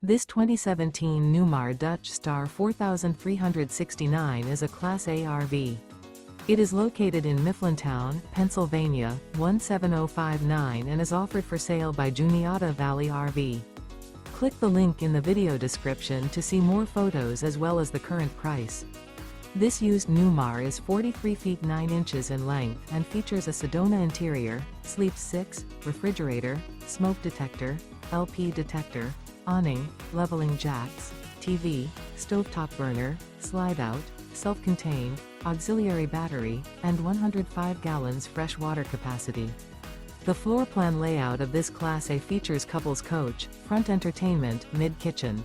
This 2017 Newmar Dutch Star 4369 is a Class A RV. It is located in Mifflintown, Pennsylvania, 17059 and is offered for sale by Juniata Valley RV. Click the link in the video description to see more photos as well as the current price. This used Newmar is 43 feet 9 inches in length and features a Sedona interior, sleeps 6, refrigerator, smoke detector, LP detector, awning, leveling jacks, TV, stovetop burner, slide-out, self-contained, auxiliary battery, and 105 gallons fresh water capacity. The floor plan layout of this Class A features couples coach, front entertainment, mid-kitchen.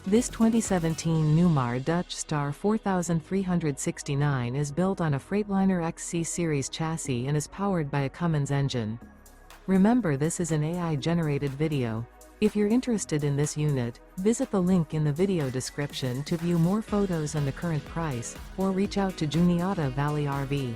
This 2017 Newmar Dutch Star 4369 is built on a Freightliner XC-Series chassis and is powered by a Cummins engine. Remember, this is an AI-generated video. If you're interested in this unit, visit the link in the video description to view more photos and the current price, or reach out to Juniata Valley RV.